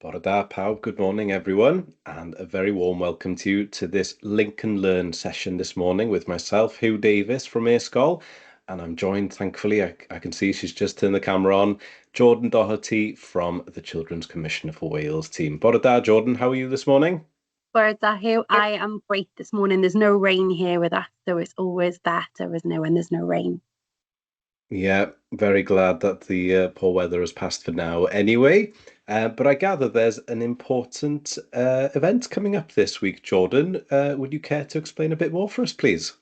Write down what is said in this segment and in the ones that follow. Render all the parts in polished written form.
Bore da pawb, good morning everyone, and a very warm welcome to you to this Link and Learn session this morning with myself, Hugh Davis from e-sgol, and I'm joined, thankfully, I can see she's just turned the camera on, Jordan Doherty from the Children's Commissioner for Wales team. Bore da, Jordan, how are you this morning? Whereas I am great this morning. There's no rain here with us, so it's always better, isn't it, when there's no rain? Yeah, very glad that the poor weather has passed for now anyway. But I gather there's an important event coming up this week, Jordan. Would you care to explain a bit more for us, please?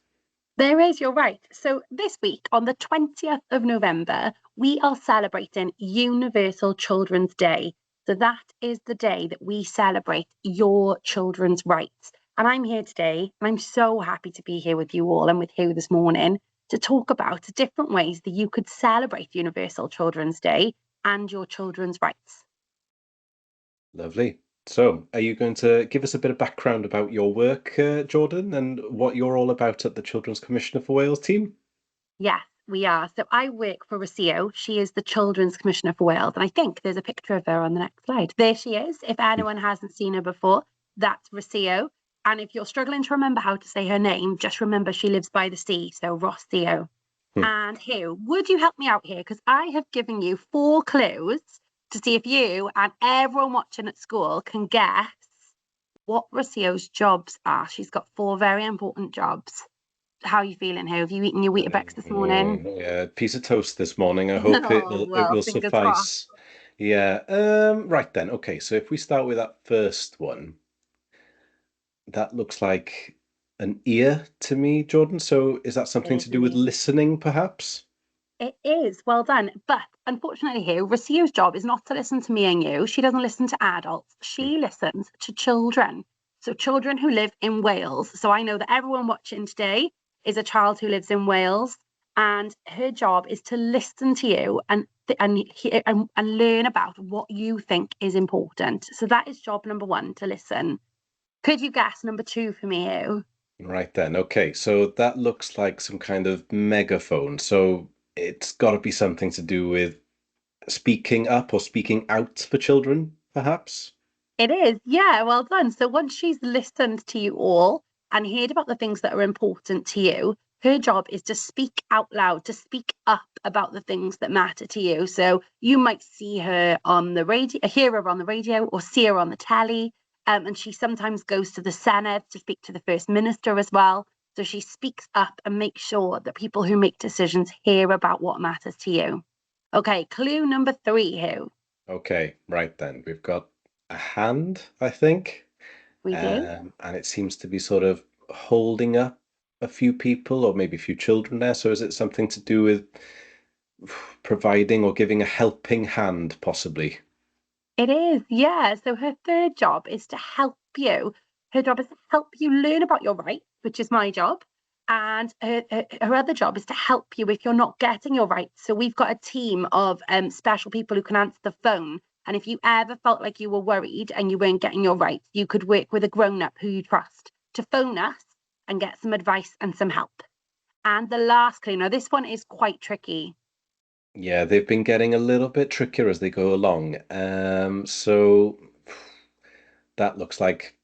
There is, you're right. So this week, on the 20th of November, we are celebrating Universal Children's Day. So that is the day that we celebrate your children's rights. And I'm here today, and I'm so happy to be here with you all and with you this morning to talk about different ways that you could celebrate Universal Children's Day and your children's rights. Lovely. So, are you going to give us a bit of background about your work, Jordan, and what you're all about at the Children's Commissioner for Wales team? Yes, we are. So I work for Rocio. She is the Children's Commissioner for Wales. And I think there's a picture of her on the next slide. There she is. If anyone hasn't seen her before, that's Rocio. And if you're struggling to remember how to say her name, just remember she lives by the sea. So Rocio. And Hugh, would you help me out here? Because I have given you 4 clues to see if you and everyone watching at school can guess what Rocio's jobs are. She's got 4 very important jobs. How are you feeling, Hugh? Have you eaten your Weetabix this morning? Yeah, piece of toast this morning. I hope it Oh, will it well, will fingers crossed. suffice. Yeah. Right then. Okay, so if we start with that first one, that looks like an ear to me, Jordan. So is that It something is to do an with ear. listening, perhaps? It is. Well done. But unfortunately, Hugh, Rocio's job is not to listen to me and you. She doesn't listen to adults. She listens to children. So children who live in Wales. So I know that everyone watching today is a child who lives in Wales, and her job is to listen to you and learn about what you think is important. So that is job number 1, to listen. Could you guess number 2 for me, Hugh? Right then. Okay, so that looks like some kind of megaphone. So it's got to be something to do with speaking up or speaking out for children, perhaps? It is, yeah, well done. So once she's listened to you all and heard about the things that are important to you, her job is to speak out loud, to speak up about the things that matter to you. So you might see her on the radio, hear her on the radio, or see her on the telly. And she sometimes goes to the Senate to speak to the First Minister as well. So she speaks up and makes sure that people who make decisions hear about what matters to you. Okay, clue number 3, Who? Okay, right then. We've got a hand, I think. We do. And it seems to be sort of holding up a few people or maybe a few children there. So is it something to do with providing or giving a helping hand, possibly? It is, yeah. So her third job is to help you. Her job is to help you learn about your rights, which is my job. And her other job is to help you if you're not getting your rights. So we've got a team of special people who can answer the phone. And if you ever felt like you were worried and you weren't getting your rights, you could work with a grown-up who you trust to phone us and get some advice and some help. And the last clue, now this one is quite tricky. Yeah, they've been getting a little bit trickier as they go along. So that looks like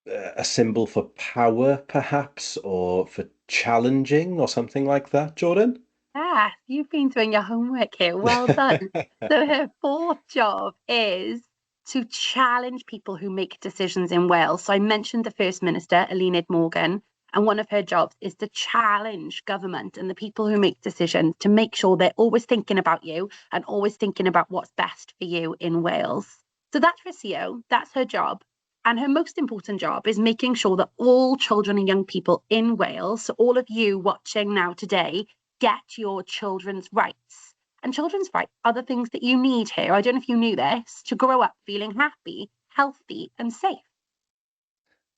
a symbol for power, perhaps, or for challenging or something like that, Jordan? Ah, you've been doing your homework here. Well done. So her fourth job is to challenge people who make decisions in Wales. So I mentioned the First Minister, Eluned Morgan, and one of her jobs is to challenge government and the people who make decisions to make sure they're always thinking about you and always thinking about what's best for you in Wales. So that's Rocio, that's her job. And her most important job is making sure that all children and young people in Wales, so all of you watching now today, get your children's rights. And children's rights are the things that you need here. I don't know if you knew this, to grow up feeling happy, healthy, and safe.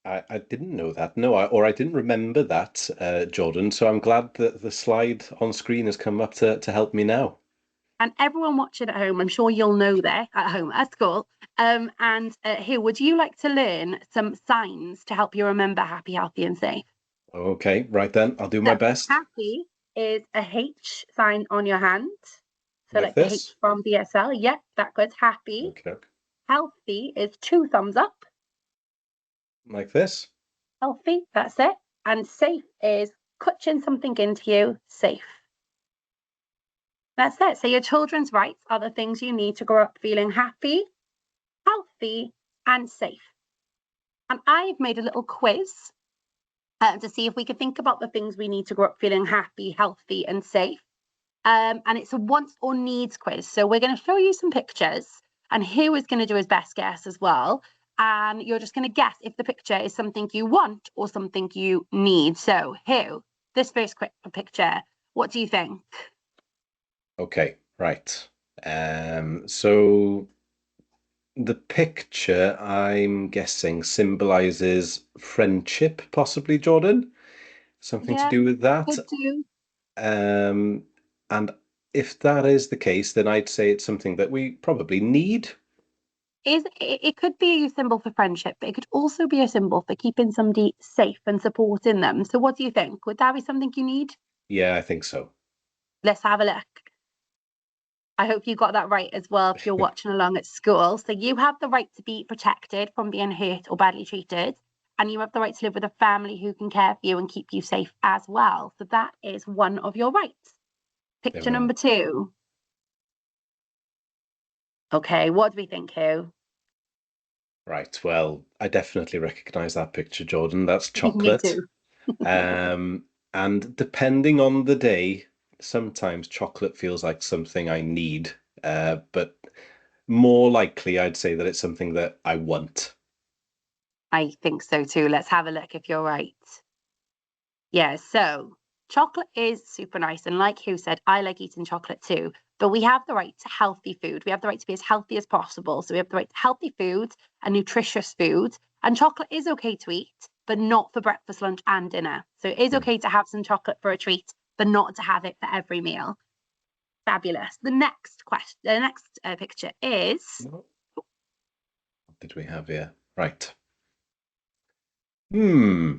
I didn't know that. No, or I didn't remember that, Jordan. So I'm glad that the slide on screen has come up to help me now. And everyone watching at home, I'm sure you'll know there at home at school. Here, would you like to learn some signs to help you remember happy, healthy, and safe? Okay, right then. I'll do my So best. happy is a H sign on your hand. So Like like the H this. from BSL. Yep, that goes happy. Okay. Healthy is 2 thumbs up. Like this? Healthy, that's it. And safe is clutching something into you, safe. That's it. So your children's rights are the things you need to grow up feeling happy, healthy, and safe. And I've made a little quiz to see if we could think about the things we need to grow up feeling happy, healthy, and safe. And it's a wants or needs quiz. So we're going to show you some pictures, and Hugh is going to do his best guess as well. And you're just going to guess if the picture is something you want or something you need. So, Hugh, this first quick picture, what do you think? Okay, right. So the picture, I'm guessing, symbolizes friendship, possibly, Jordan? Something to Yeah, do with that? could do. Um, and if that is the case, then I'd say it's something that we probably need. It could be a symbol for friendship, but it could also be a symbol for keeping somebody safe and supporting them. So, what do you think? Would that be something you need? Yeah, I think so. Let's have a look. I hope you got that right as well if you're watching along at school. So you have the right to be protected from being hurt or badly treated. And you have the right to live with a family who can care for you and keep you safe as well. So that is one of your rights. There Picture we are. number 2. Okay, what do we think, Hugh? Right. Well, I definitely recognize that picture, Jordan. That's Me chocolate. too. Um, and depending on the day, sometimes chocolate feels like something I need. But more likely, I'd say that it's something that I want. I think so too. Let's have a look if you're right. Yeah, so chocolate is super nice. And like Hugh said, I like eating chocolate too. But we have the right to healthy food. We have the right to be as healthy as possible. So we have the right to healthy food and nutritious food. And chocolate is okay to eat, but not for breakfast, lunch, and dinner. So it is Hmm. okay to have some chocolate for a treat, but not to have it for every meal. Fabulous. The next question, the next picture is, What did we have here? Right. Hmm.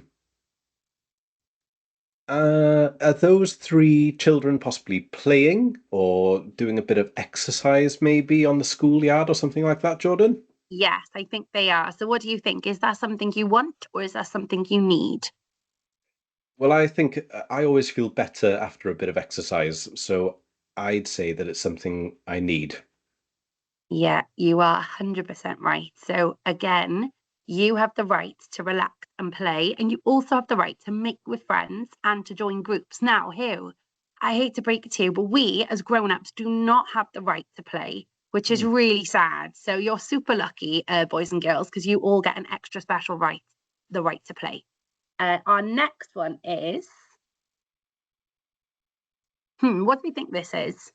Are those three children possibly playing or doing a bit of exercise, maybe on the schoolyard or something like that, Jordan? yes, I think they are. So what do you think? Is that something you want or is that something you need? Well, I think I always feel better after a bit of exercise, so I'd say that it's something I need. Yeah, you are 100% right. So, again, you have the right to relax and play, and you also have the right to make with friends and to join groups. Now, Hugh, I hate to break it to you, but we as grown-ups do not have the right to play, which is Hmm. really sad. So, you're super lucky, boys and girls, because you all get an extra special right, the right to play. Our next one is, what do we think this is?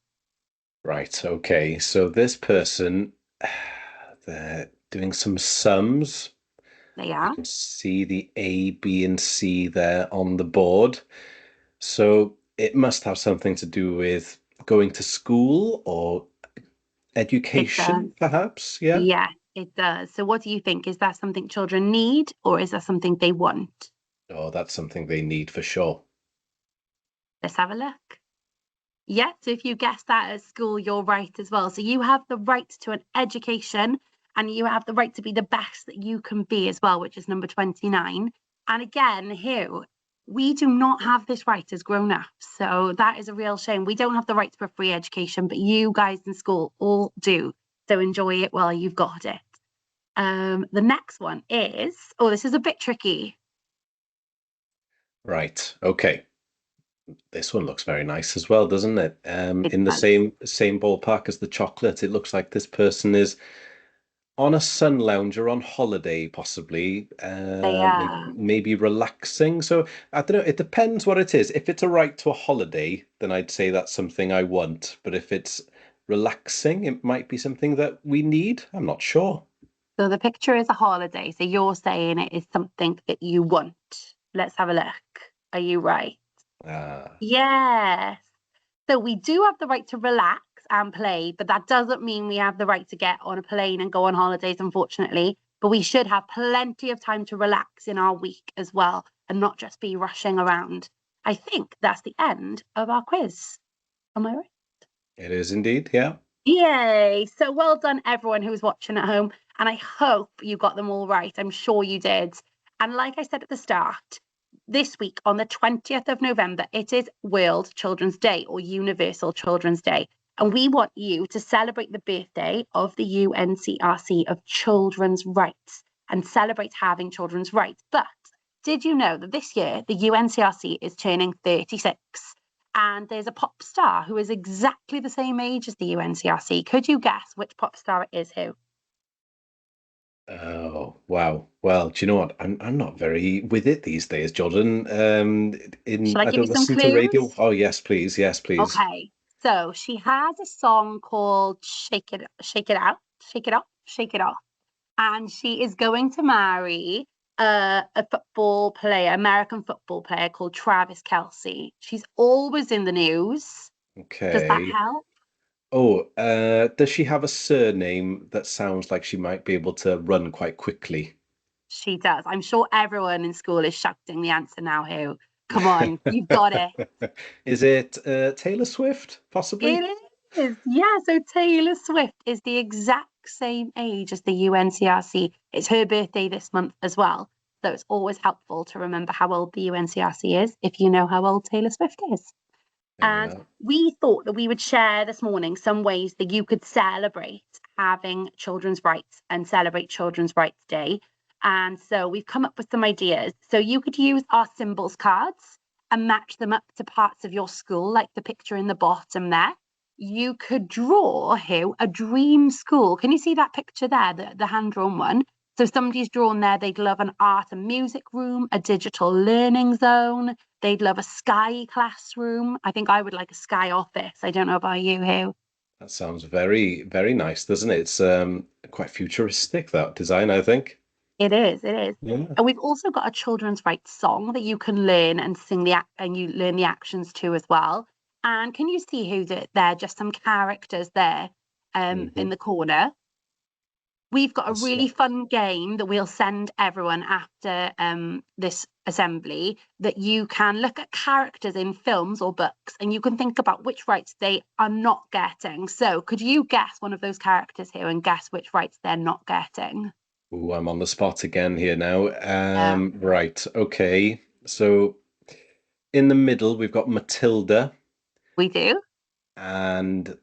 Right, okay. So this person, they're doing some sums. They You are. can see the A, B, and C there on the board. So it must have something to do with going to school or It does. education, perhaps. Yeah. Yeah, it does. So what do you think? Is that something children need or is that something they want? Oh, that's something they need for sure. Let's have a look. Yeah, so if you guessed that at school, you're right as well. So you have the right to an education and you have the right to be the best that you can be as well, which is number 29. And again, Hugh, we do not have this right as grown-ups. So that is a real shame. We don't have the right to a free education, but you guys in school all do. So enjoy it while you've got it. The next one is, oh, this is a bit tricky. Right. Okay. This one looks very nice as well, doesn't it? It In the does. same ballpark as the chocolate, it looks like this person is on a sun lounger on holiday, possibly, They are. maybe relaxing. So I don't know. It depends what it is. If it's a right to a holiday, then I'd say that's something I want. But if it's relaxing, it might be something that we need. I'm not sure. So the picture is a holiday. So you're saying it is something that you want. Let's have a look. Are you right? Ah, Yes. So we do have the right to relax and play, but that doesn't mean we have the right to get on a plane and go on holidays, unfortunately. But we should have plenty of time to relax in our week as well and not just be rushing around. I think that's the end of our quiz. Am I right? it is indeed. Yeah. Yay! So well done, everyone who's watching at home. And I hope you got them all right. I'm sure you did. And like I said at the start, this week on the 20th of November, it is World Children's Day or Universal Children's Day. And we want you to celebrate the birthday of the UNCRC of children's rights and celebrate having children's rights. But did you know that this year the UNCRC is turning 36? And there's a pop star who is exactly the same age as the UNCRC. Could you guess which pop star it is who? Oh, wow. Well, do you know what? I'm not very with it these days, Jordan. Shall I I give you don't some listen to radio. clues? Oh, yes, please. Yes, please. Okay. So she has a song called Shake It Out, Shake It Up, Shake It Off. And she is going to marry a football player, American football player called Travis Kelsey. She's always in the news. Does that Okay. help? Oh, does she have a surname that sounds like she might be able to run quite quickly? She does. I'm sure everyone in school is shouting the answer now, who? Come on, you've got it. Is it Taylor Swift, possibly? It is. Yeah, so Taylor Swift is the exact same age as the UNCRC. It's her birthday this month as well. So it's always helpful to remember how old the UNCRC is if you know how old Taylor Swift is. There we And are. we thought that we would share this morning some ways that you could celebrate having children's rights and celebrate Children's Rights Day. And so we've come up with some ideas. So you could use our symbols cards and match them up to parts of your school, like the picture in the bottom there. You could draw who a dream school. Can you see that picture there, the hand-drawn one? So somebody's drawn there, they'd love an art and music room, a digital learning zone, they'd love a sky classroom. I think I would like a sky office. I don't know about you, who? That sounds very, very nice, doesn't it? It's quite futuristic, that design, I think. It is, it is. Yeah. And we've also got a children's rights song that you can learn and sing and you learn the actions to as well. And can you see who they're just some characters there in Hmm. the corner? We've got a That's really fun game that we'll send everyone after this assembly that you can look at characters in films or books and you can think about which rights they are not getting. So could you guess one of those characters here and guess which rights they're not getting? Ooh, I'm on the spot again here now. Yeah, Right, okay. So in the middle, we've got Matilda, we do. and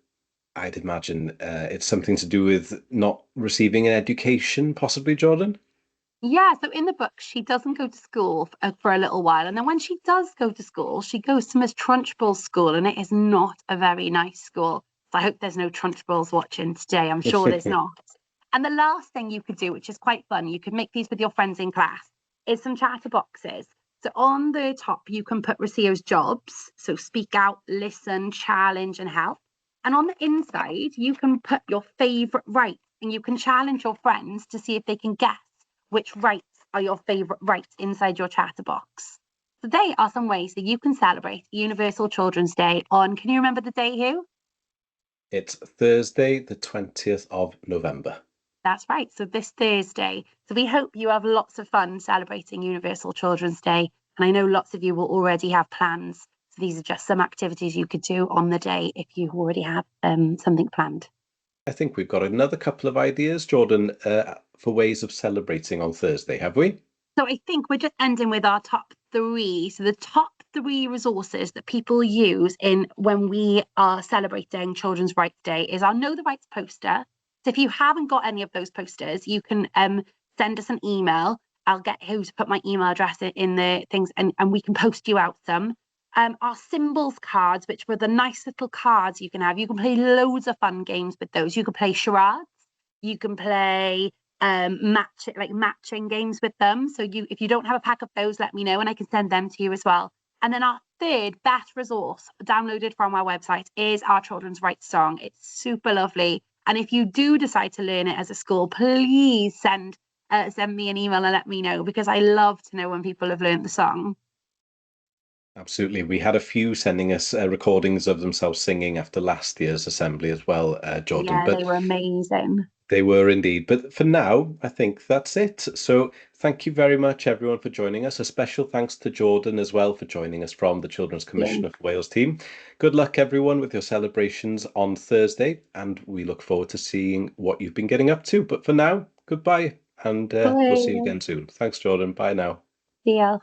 I'd imagine it's something to do with not receiving an education, possibly, Jordan? Yeah, so in the book, she doesn't go to school for a little while. And then when she does go to school, she goes to Miss Trunchbull's school, and it is not a very nice school. So I hope there's no Trunchbulls watching today. I'm sure there's not. And the last thing you could do, which is quite fun, you could make these with your friends in class, is some chatter boxes. So on the top, you can put Rocio's jobs. So speak out, listen, challenge, and help. And on the inside, you can put your favourite rights and you can challenge your friends to see if they can guess which rights are your favourite rights inside your chatterbox. So they are some ways that you can celebrate Universal Children's Day on, can you remember the day, Hugh? It's Thursday, the 20th of November. That's right. So this Thursday. So we hope you have lots of fun celebrating Universal Children's Day. And I know lots of you will already have plans. So these are just some activities you could do on the day if you already have something planned. I think we've got another couple of ideas, Jordan, for ways of celebrating on Thursday, have we? So I think we're just ending with our top three. So the top three resources that people use in when we are celebrating Children's Rights Day is our Know the Rights poster. So if you haven't got any of those posters, you can send us an email. I'll get who to put my email address in the things and we can post you out some. Our symbols cards, which were the nice little cards you can have. You can play loads of fun games with those. You can play charades. You can play matching games with them. So you if you don't have a pack of those, let me know and I can send them to you as well. And then our third best resource downloaded from our website is our children's rights song. It's super lovely. And if you do decide to learn it as a school, please send me an email and let me know because I love to know when people have learned the song. Absolutely. We had a few sending us recordings of themselves singing after last year's assembly as well, Jordan, Yeah, but they were amazing. they were indeed. But for now, I think that's it. So thank you very much, everyone, for joining us. A special thanks to Jordan as well for joining us from the Children's Yeah. Commission of Wales team. Good luck, everyone, with your celebrations on Thursday, and we look forward to seeing what you've been getting up to. But for now, goodbye, and we'll see you Bye. again soon. Thanks, Jordan. Bye now. Yeah.